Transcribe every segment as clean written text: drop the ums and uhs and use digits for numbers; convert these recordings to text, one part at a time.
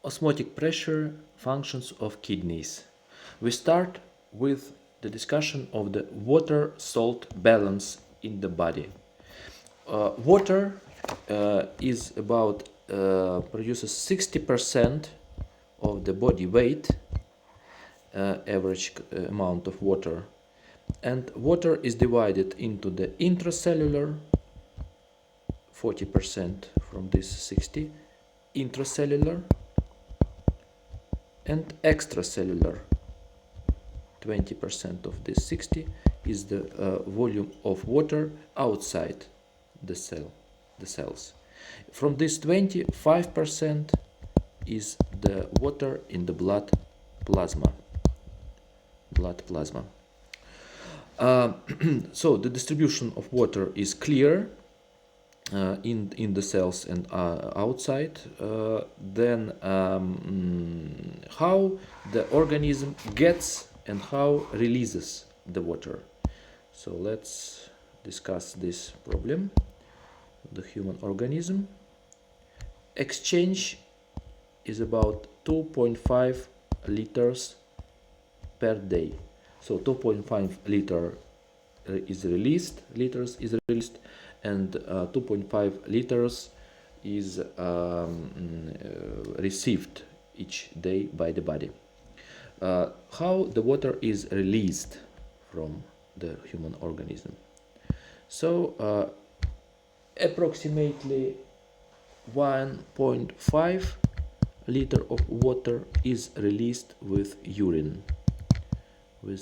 Osmotic pressure, functions of kidneys. We start with the discussion of the water-salt balance in the body. Water is about produces 60% of the body weight, average amount of water, and water is divided into the intracellular, 40% from this 60, intracellular and extracellular. 20% of this 60 is the volume of water outside the cells. From this 25% is the water in the blood plasma. So the distribution of water is clear in the cells and outside. Then how the organism gets and how releases the water. So let's discuss this problem. The human organism exchange is about 2.5 liters per day. So 2.5 liters is released, and 2.5 liters is received each day by the body. How the water is released from the human organism? So approximately 1.5 liter of water is released with urine. Then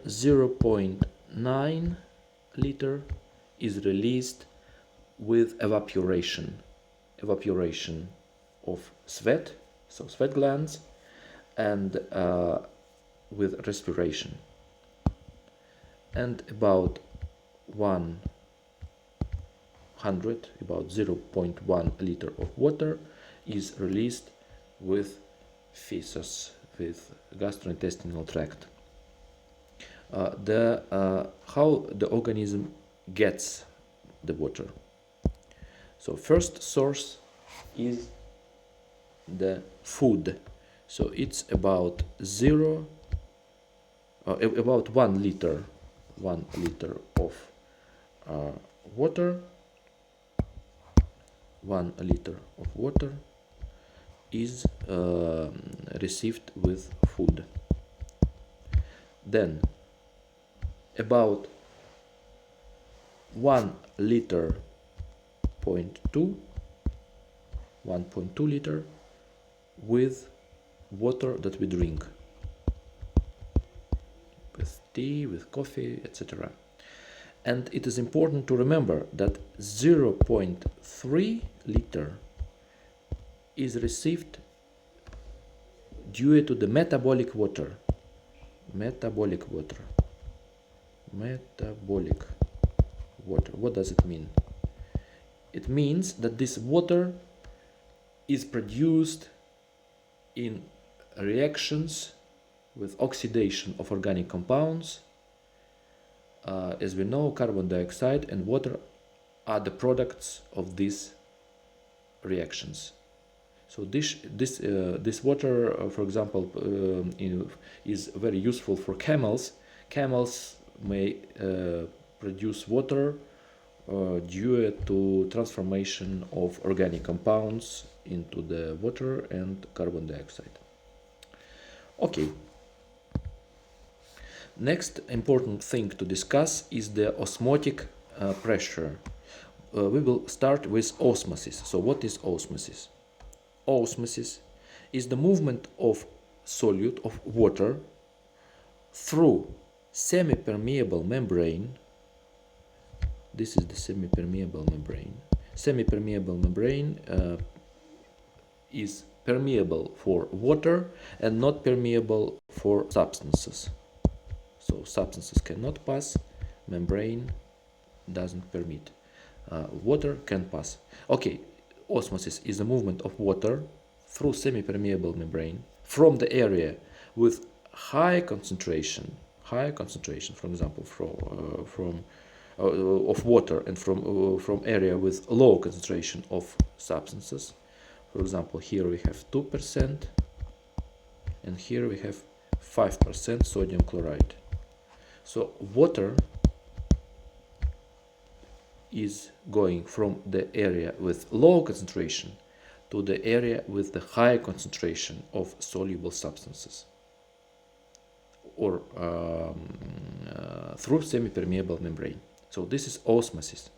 0.9 liter is released with evaporation of sweat, so sweat glands, and with respiration. And about 0.1 liter of water is released with feces, with gastrointestinal tract. How the organism gets the water. So first source is the food. So it's about 1 liter of water. 1 liter of water is received with food. Then about 1.2 liter with water that we drink, with tea, with coffee, etc. And it is important to remember that 0.3 liter is received due to the metabolic water. What does it mean? It means that this water is produced in reactions with oxidation of organic compounds. As we know, carbon dioxide and water are the products of these reactions. So this water, for example, is very useful for camels. Camels may produce water due to transformation of organic compounds into the water and carbon dioxide. Okay. Next important thing to discuss is the osmotic pressure. We will start with osmosis. So what is osmosis? Osmosis is the movement of solute of water through semi-permeable membrane. This is the semi-permeable membrane. Semi-permeable membrane is permeable for water and not permeable for substances. So substances cannot pass, membrane doesn't permit. Water can pass. Okay, osmosis is the movement of water through semi-permeable membrane from the area with high concentration, for example, from of water and from area with low concentration of substances. For example, here we have 2% and here we have 5% sodium chloride. So water is going from the area with low concentration to the area with the high concentration of soluble substances, or through semi-permeable membrane. So this is osmosis.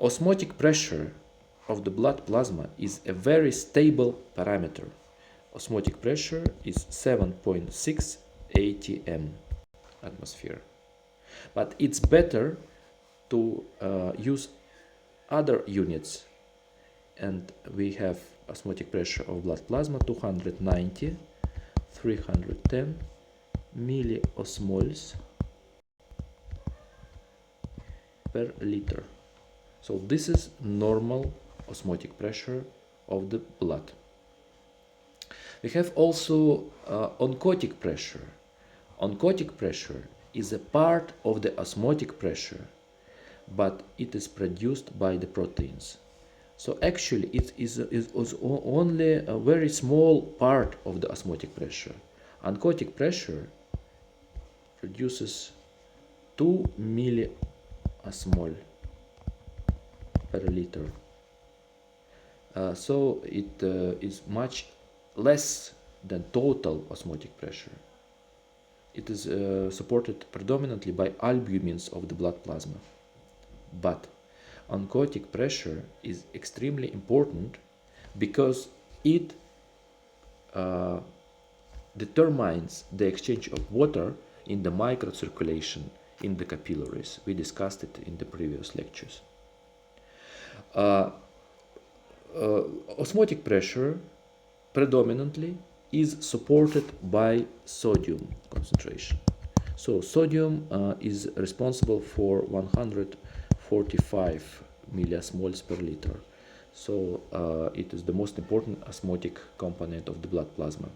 Osmotic pressure of the blood plasma is a very stable parameter. Osmotic pressure is 7.6 atm atmosphere. But it's better to use other units, and we have osmotic pressure of blood plasma 290, 310 milliosmoles per liter. So this is normal osmotic pressure of the blood. We have also oncotic pressure. Oncotic pressure is a part of the osmotic pressure, but it is produced by the proteins. So actually it is only a very small part of the osmotic pressure. Oncotic pressure produces 2 milliosmol per liter. So it is much less than total osmotic pressure. It is supported predominantly by albumins of the blood plasma. But oncotic pressure is extremely important because it determines the exchange of water in the microcirculation in the capillaries. We discussed it in the previous lectures. Osmotic pressure predominantly is supported by sodium concentration. So sodium is responsible for 145 milliosmoles per liter. So it is the most important osmotic component of the blood plasma.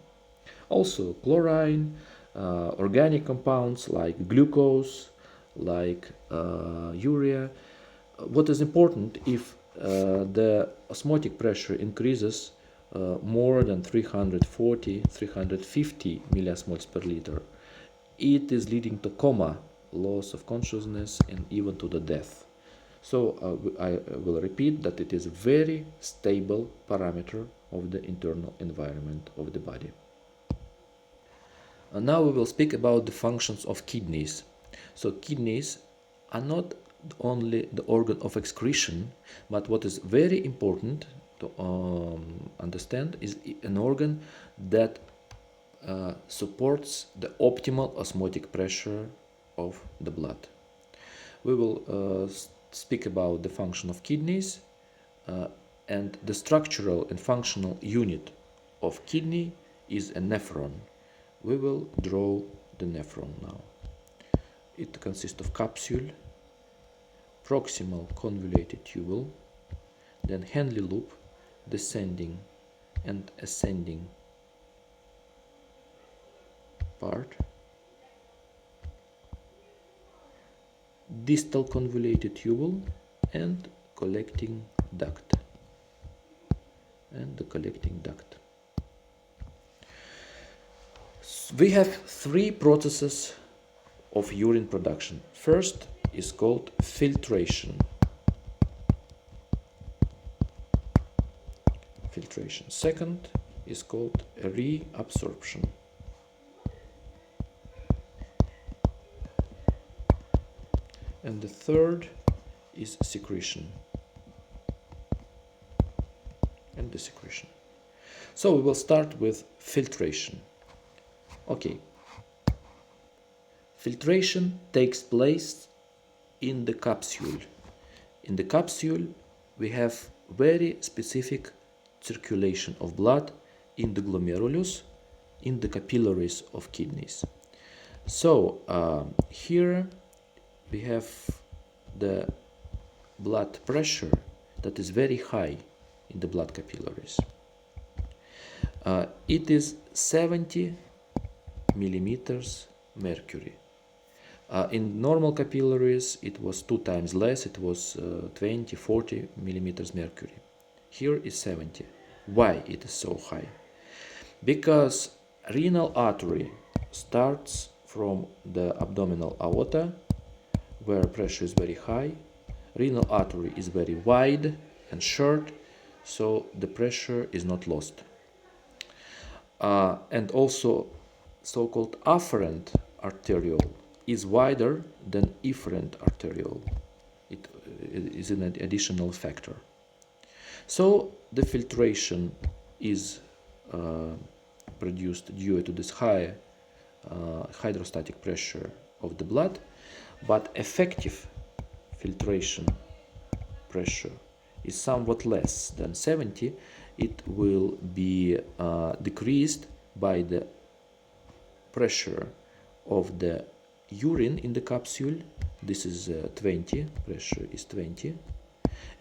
Also chlorine, organic compounds like glucose, like urea. What is important, if the osmotic pressure increases more than 340-350 milliosmoles per liter, it is leading to coma, loss of consciousness, and even to the death. So I will repeat that it is a very stable parameter of the internal environment of the body. And now we will speak about the functions of kidneys. So kidneys are not only the organ of excretion, but what is very important to understand is an organ that supports the optimal osmotic pressure of the blood. We will speak about the function of kidneys, and the structural and functional unit of kidney is a nephron. We will draw the nephron now. It consists of capsule, proximal convoluted tubule, then Henle loop, descending and ascending part, distal convoluted tubule, and collecting duct. We have three processes of urine production. First is called filtration. Second is called reabsorption. And the third is secretion. So we will start with filtration. Okay. Filtration takes place in the capsule. In the capsule, we have very specific circulation of blood in the glomerulus, in the capillaries of kidneys. So here we have the blood pressure that is very high in the blood capillaries. It is 70 millimeters mercury. In normal capillaries, it was 2 times less, it was 20, 40 millimeters mercury. Here is 70. Why it is so high? Because renal artery starts from the abdominal aorta, where pressure is very high. Renal artery is very wide and short, so the pressure is not lost. And also, so-called afferent arteriole is wider than efferent arteriole. It is an additional factor. So the filtration is produced due to this high hydrostatic pressure of the blood, but effective filtration pressure is somewhat less than 70. It will be decreased by the pressure of the urine in the capsule. This is 20, pressure is 20,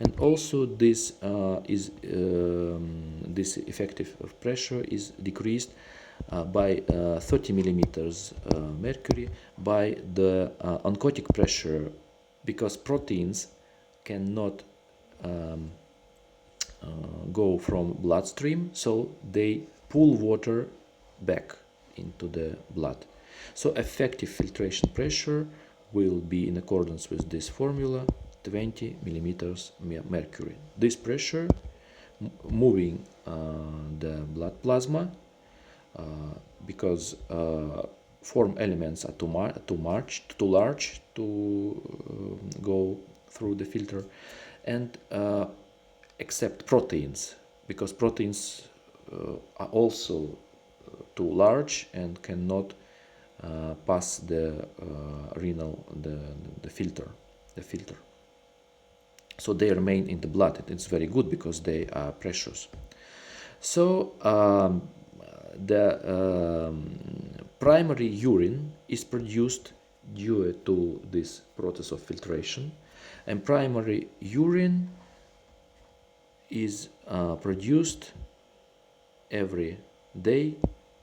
and also this this effective pressure is decreased by 30 millimeters mercury by the oncotic pressure, because proteins cannot go from bloodstream, so they pull water back into the blood. So effective filtration pressure will be in accordance with this formula, 20 millimeters mercury. This pressure moving the blood plasma, because form elements are too large to go through the filter, and except proteins, because proteins are also too large and cannot pass the renal the filter. So they remain in the blood. It's very good because they are precious. So the primary urine is produced due to this process of filtration, and primary urine is produced every day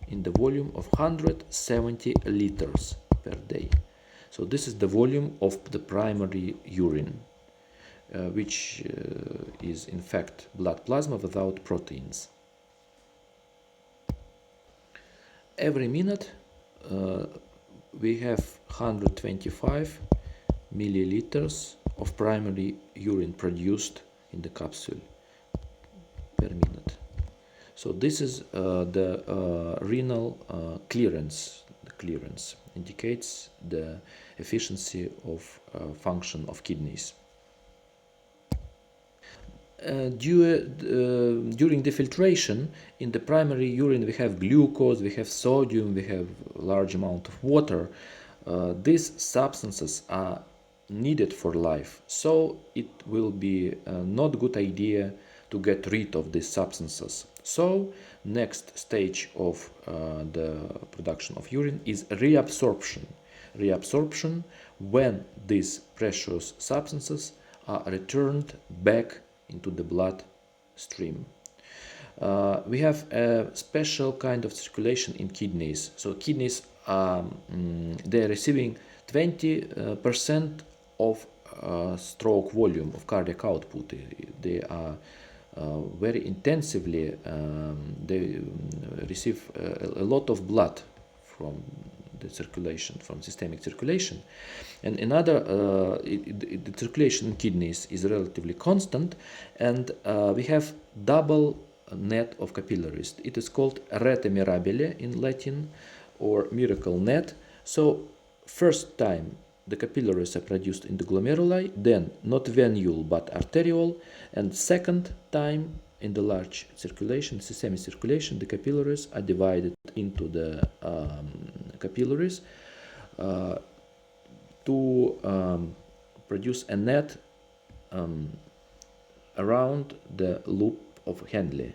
in the volume of 170 liters per day. So this is the volume of the primary urine, which is in fact blood plasma without proteins. Every minute we have 125 milliliters of primary urine produced in the capsule per minute. So this is the renal clearance. The clearance indicates the efficiency of function of kidneys. During the filtration, in the primary urine we have glucose, we have sodium, we have a large amount of water. These substances are needed for life, so it will be not a good idea to get rid of these substances. So next stage of the production of urine is reabsorption. Reabsorption, when these precious substances are returned back into the blood stream. We have a special kind of circulation in kidneys. So kidneys they're receiving 20% of stroke volume of cardiac output. They are very intensively, they receive a lot of blood from the circulation, from systemic circulation, and another the circulation in kidneys is relatively constant, and we have double net of capillaries. It is called rete mirabile in Latin, or miracle net. So first time the capillaries are produced in the glomeruli, then not venule but arteriole, and second time in the large circulation, systemic circulation, the capillaries are divided into the capillaries to produce a net around the loop of Henle,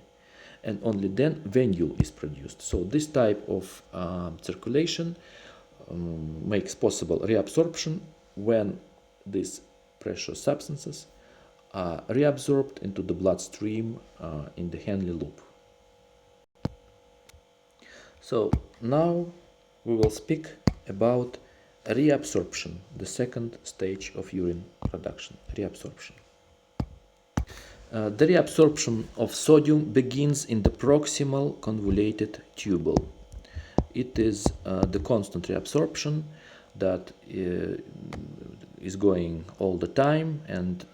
and only then venule is produced. So this type of circulation makes possible reabsorption when these precious substances are reabsorbed into the bloodstream in the Henle loop. So now we will speak about Reabsorption, the second stage of urine production. Reabsorption. The reabsorption of sodium begins in the proximal convoluted tubule. It is the constant reabsorption that is going all the time, and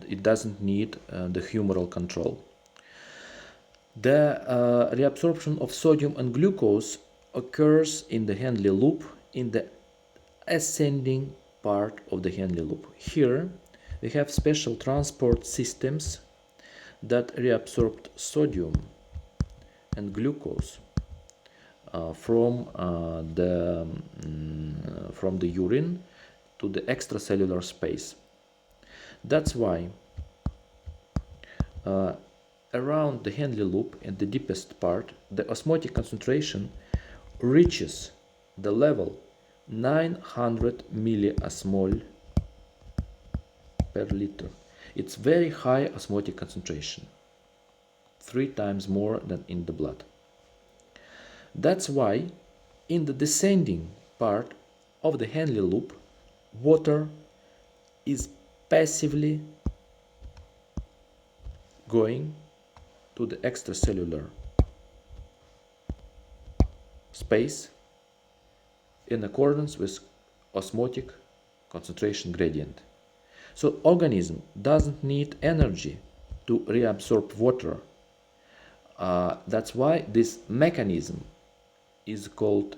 it doesn't need the humoral control. The reabsorption of sodium and glucose occurs in the Henle loop in the ascending part of the Henle loop. Here we have special transport systems that reabsorbed sodium and glucose from the urine to the extracellular space. That's why around the Henle loop in the deepest part, the osmotic concentration reaches the level 900 milliosmol per liter. It's very high osmotic concentration, 3 times more than in the blood. That's why in the descending part of the Henle loop, water is passively going to the extracellular space in accordance with osmotic concentration gradient. So organism doesn't need energy to reabsorb water. That's why this mechanism is called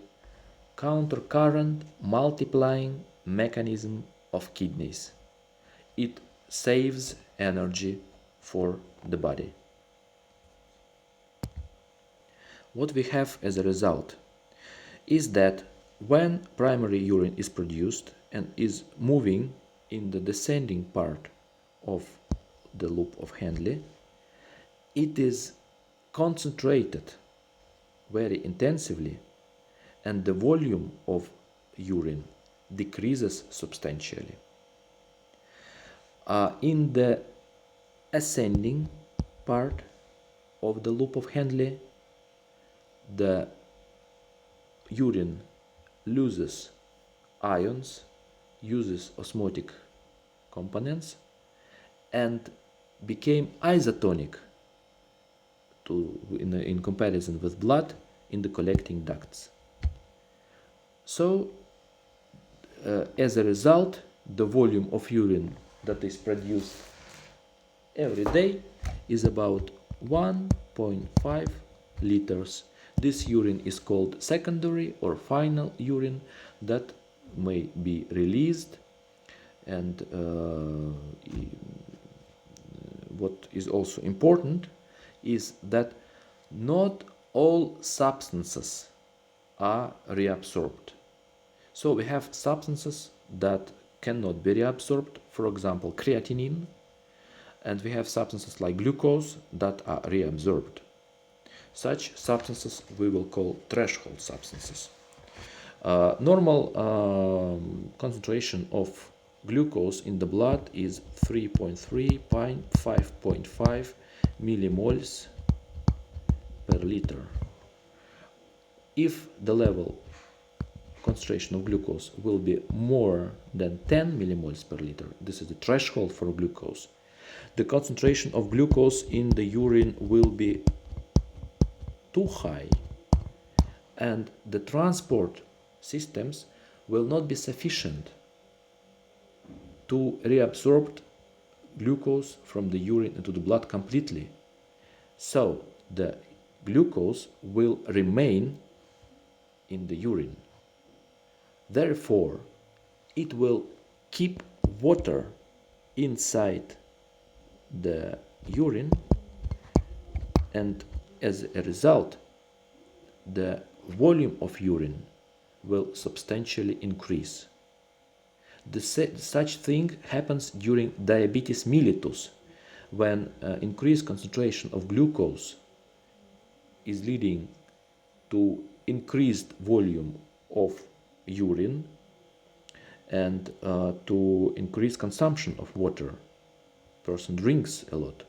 countercurrent multiplying mechanism of kidneys. It saves energy for the body. What we have as a result is that when primary urine is produced and is moving in the descending part of the loop of Henle, it is concentrated very intensively, and the volume of urine decreases substantially. In the ascending part of the loop of Henle, the urine loses ions, uses osmotic components, and became isotonic in comparison with blood in the collecting ducts. So, as a result, the volume of urine that is produced every day is about 1.5 liters. This urine is called secondary or final urine that may be released, and what is also important is that not all substances are reabsorbed. So we have substances that cannot be reabsorbed, for example creatinine, and we have substances like glucose that are reabsorbed. Such substances we will call threshold substances. Normal concentration of glucose in the blood is 3.3 5.5 millimoles per liter. If the level concentration of glucose will be more than 10 millimoles per liter, this is the threshold for glucose, the concentration of glucose in the urine will be too high, and the transport systems will not be sufficient to reabsorb glucose from the urine into the blood completely. So the glucose will remain in the urine. Therefore, it will keep water inside the urine, and as a result, the volume of urine will substantially increase. Such thing happens during diabetes mellitus, when increased concentration of glucose is leading to increased volume of urine and to increased consumption of water. Person drinks a lot.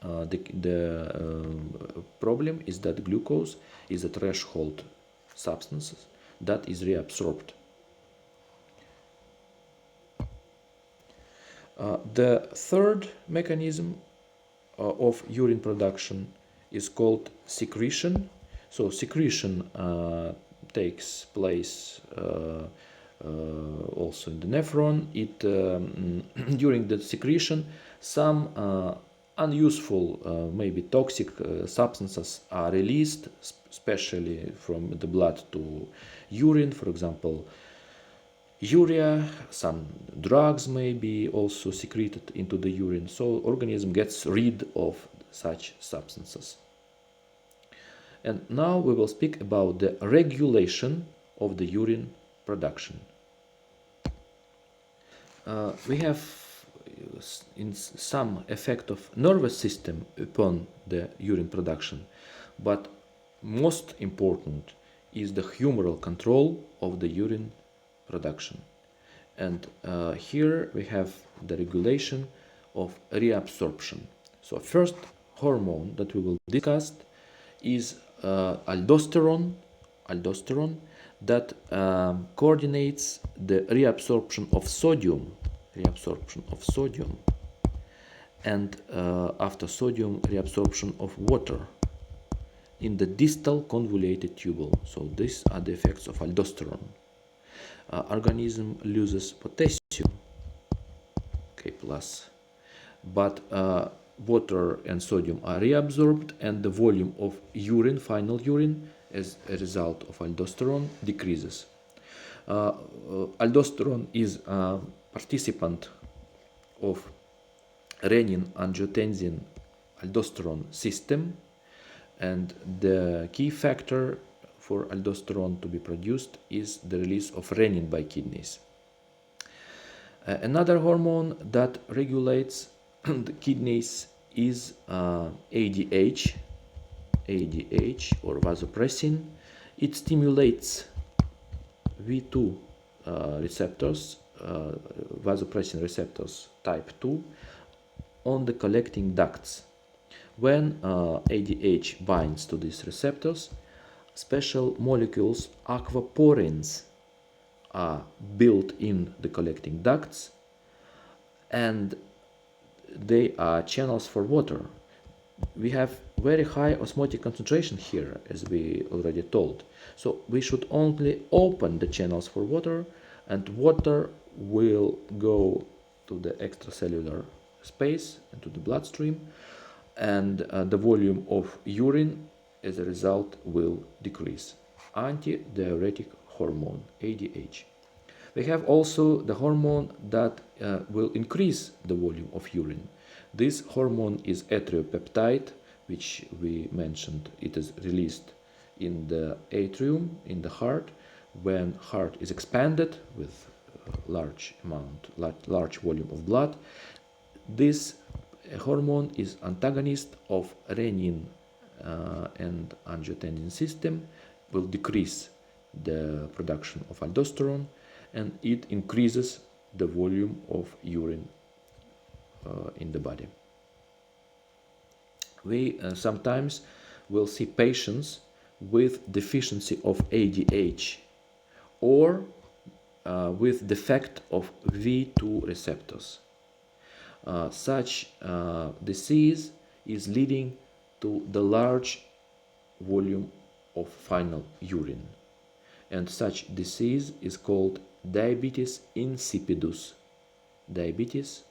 The problem is that glucose is a threshold substance that is reabsorbed. The third mechanism of urine production is called secretion. So secretion takes place also in the nephron. During the secretion, some unuseful, maybe toxic substances are released, especially from the blood to urine. For example, urea, some drugs may be also secreted into the urine, so organism gets rid of such substances. And now we will speak about the regulation of the urine production. We have in some effect of nervous system upon the urine production, but most important is the humoral control of the urine production. And here we have the regulation of reabsorption. So first hormone that we will discuss is aldosterone that coordinates the reabsorption of sodium, and after sodium, reabsorption of water in the distal convoluted tubule. So these are the effects of aldosterone. Organism loses potassium, K+, but water and sodium are reabsorbed, and the volume of urine, final urine, as a result of aldosterone, decreases. Aldosterone is a participant of renin-angiotensin-aldosterone system, and the key factor for aldosterone to be produced is the release of renin by kidneys. Another hormone that regulates the kidneys is ADH or vasopressin. It stimulates V2 receptors, vasopressin receptors type 2, on the collecting ducts. When ADH binds to these receptors, special molecules, aquaporins, are built in the collecting ducts, and they are channels for water. We have very high osmotic concentration here, as we already told. So we should only open the channels for water, and water will go to the extracellular space and to the bloodstream, and the volume of urine as a result will decrease. Antidiuretic hormone, ADH. We have also the hormone that will increase the volume of urine. This hormone is erythropeptide, which we mentioned. It is released in the atrium, in the heart, when heart is expanded with large volume of blood. This hormone is antagonist of renin and angiotensin system, will decrease the production of aldosterone, and it increases the volume of urine in the body. We sometimes will see patients with deficiency of ADH or with defect of V2 receptors. Such disease is leading to the large volume of final urine, and such disease is called diabetes insipidus. Diabetes,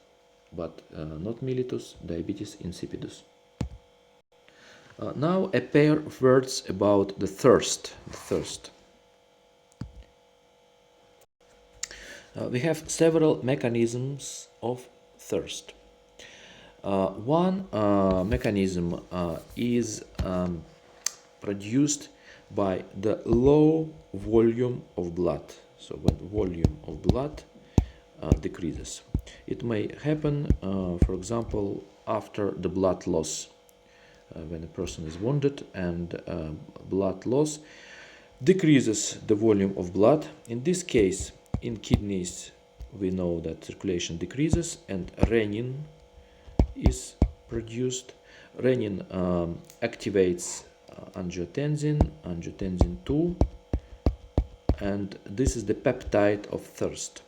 but not mellitus, diabetes insipidus. Now a pair of words about the thirst. We have several mechanisms of thirst. One mechanism is produced by the low volume of blood. So when volume of blood decreases, it may happen, for example, after the blood loss. When a person is wounded and blood loss decreases the volume of blood. In this case, in kidneys, we know that circulation decreases and renin is produced. Renin activates angiotensin 2, and this is the peptide of thirst.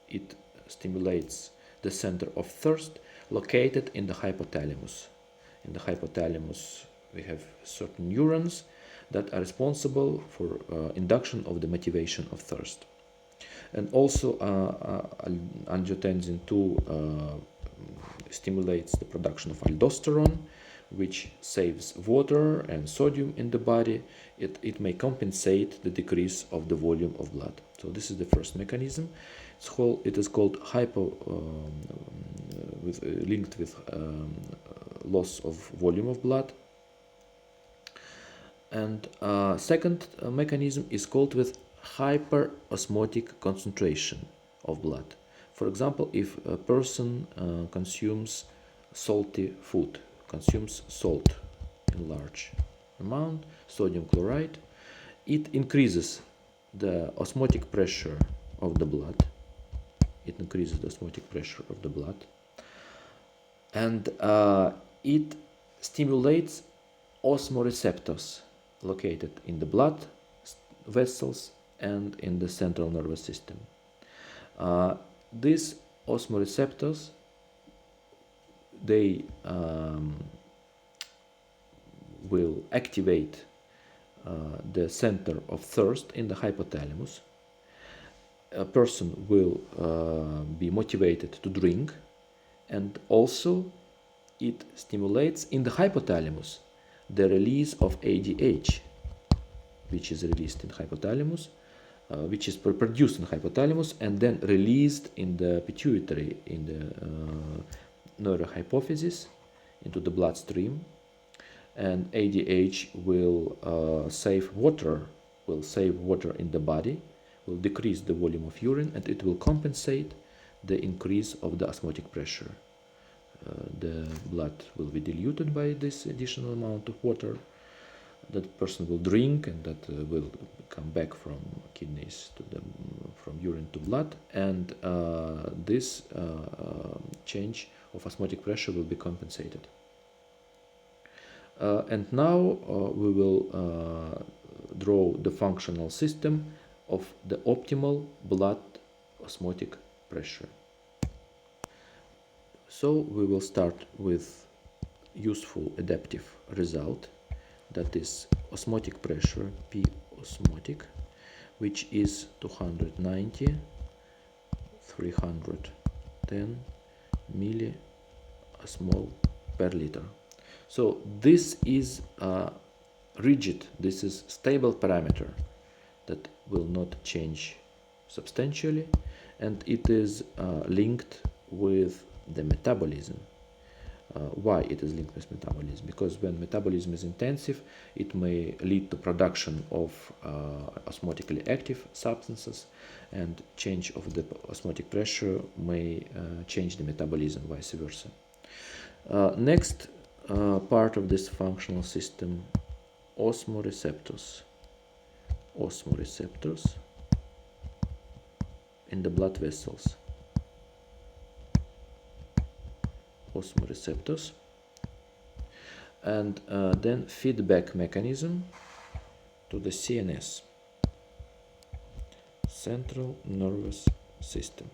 It stimulates the center of thirst located in the hypothalamus. In the hypothalamus we have certain neurons that are responsible for induction of the motivation of thirst. And also angiotensin II stimulates the production of aldosterone, which saves water and sodium in the body. It may compensate the decrease of the volume of blood. So this is the first mechanism. It is called linked with loss of volume of blood. And second mechanism is called with hyperosmotic concentration of blood. For example, if a person consumes salty food, consumes salt in large amount, sodium chloride, it increases the osmotic pressure of the blood. It increases the osmotic pressure of the blood, and it stimulates osmoreceptors located in the blood vessels and in the central nervous system. These osmoreceptors, they will activate the center of thirst in the hypothalamus. A person will be motivated to drink, and also it stimulates in the hypothalamus the release of ADH, which is released in hypothalamus, which is produced in hypothalamus and then released in the pituitary, in the neurohypophysis, into the bloodstream. And ADH will save water in the body, will decrease the volume of urine, and it will compensate the increase of the osmotic pressure. The blood will be diluted by this additional amount of water that person will drink, and that will come back from kidneys from urine to blood, and this change of osmotic pressure will be compensated. And now we will draw the functional system of the optimal blood osmotic pressure. So we will start with useful adaptive result, that is osmotic pressure, P osmotic, which is 290, 310 millismol per liter. So this is rigid, this is stable parameter that will not change substantially, and it is linked with the metabolism. Why it is linked with metabolism? Because when metabolism is intensive, it may lead to production of osmotically active substances, and change of the osmotic pressure may change the metabolism, vice versa. Next part of this functional system, osmoreceptors. Osmoreceptors in the blood vessels. Osmoreceptors, and then feedback mechanism to the CNS, central nervous system.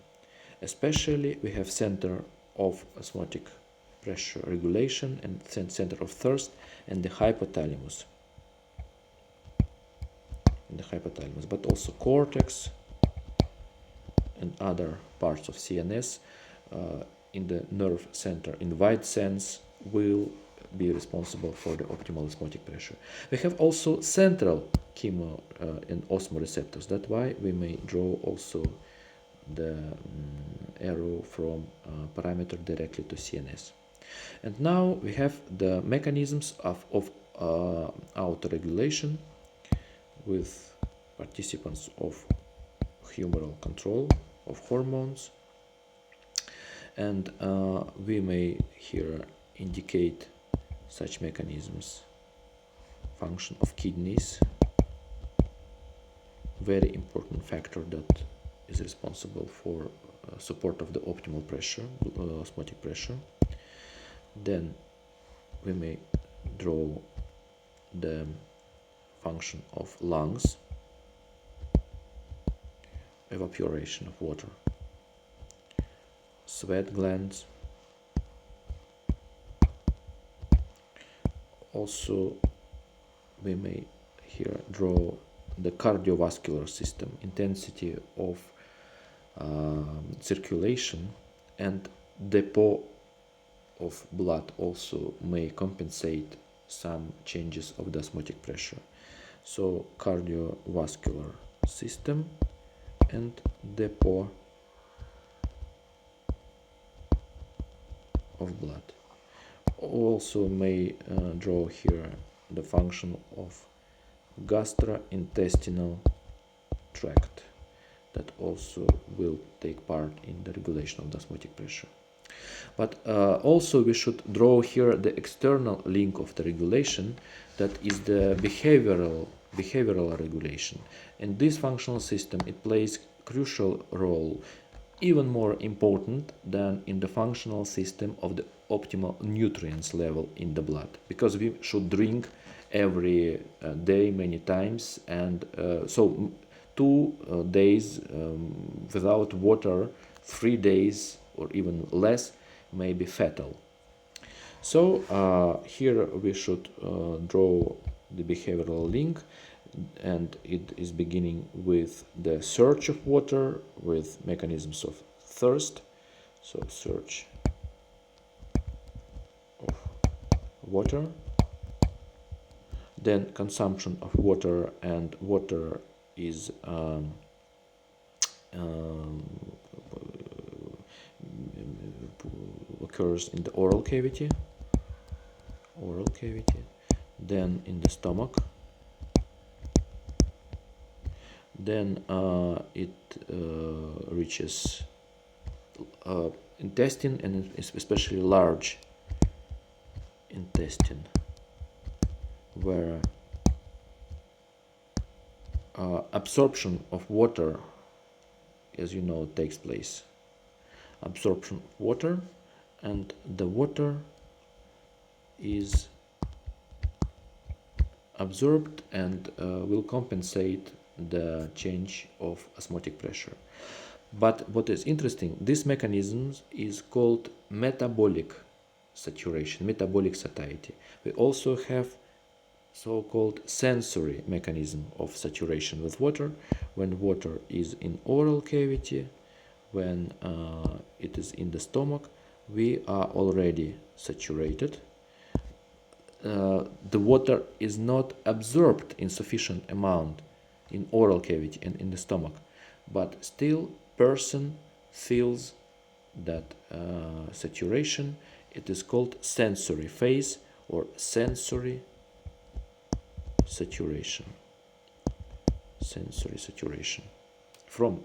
Especially we have center of osmotic pressure regulation and center of thirst and the hypothalamus. But also cortex and other parts of CNS in the nerve center in wide sense will be responsible for the optimal osmotic pressure. We have also central chemo and osmoreceptors. That's why we may draw also the arrow from parameter directly to CNS. And now we have the mechanisms of autoregulation with participants of humoral control of hormones. And we may here indicate such mechanisms. Function of kidneys, very important factor that is responsible for support of the optimal pressure, osmotic pressure. Then we may draw the function of lungs, evaporation of water, sweat glands. Also, we may here draw the cardiovascular system, intensity of circulation, and depot of blood also may compensate some changes of the osmotic pressure. So cardiovascular system and depot of blood. Also may draw here the function of gastrointestinal tract that also will take part in the regulation of the osmotic pressure. But also we should draw here the external link of the regulation, that is the behavioral regulation. In this functional system it plays crucial role, even more important than in the functional system of the optimal nutrients level in the blood, because we should drink every day many times, and so 2 days without water, 3 days or even less may be fatal. So here we should draw the behavioral link, and it is beginning with the search of water with mechanisms of thirst. So search of water, then consumption of water, and water is occurs in the oral cavity, then in the stomach, then it reaches intestine, and especially large intestine, where absorption of water, as you know, takes place. Absorption of water, and the water is absorbed and will compensate the change of osmotic pressure. But what is interesting, this mechanism is called metabolic saturation, metabolic satiety. We also have so-called sensory mechanism of saturation with water, when water is in oral cavity, when it is in the stomach, we are already saturated. The water is not absorbed in sufficient amount in oral cavity and in the stomach, but still person feels that saturation. It is called sensory phase or sensory saturation. Sensory saturation from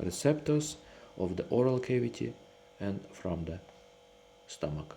receptors of the oral cavity and from the stomach.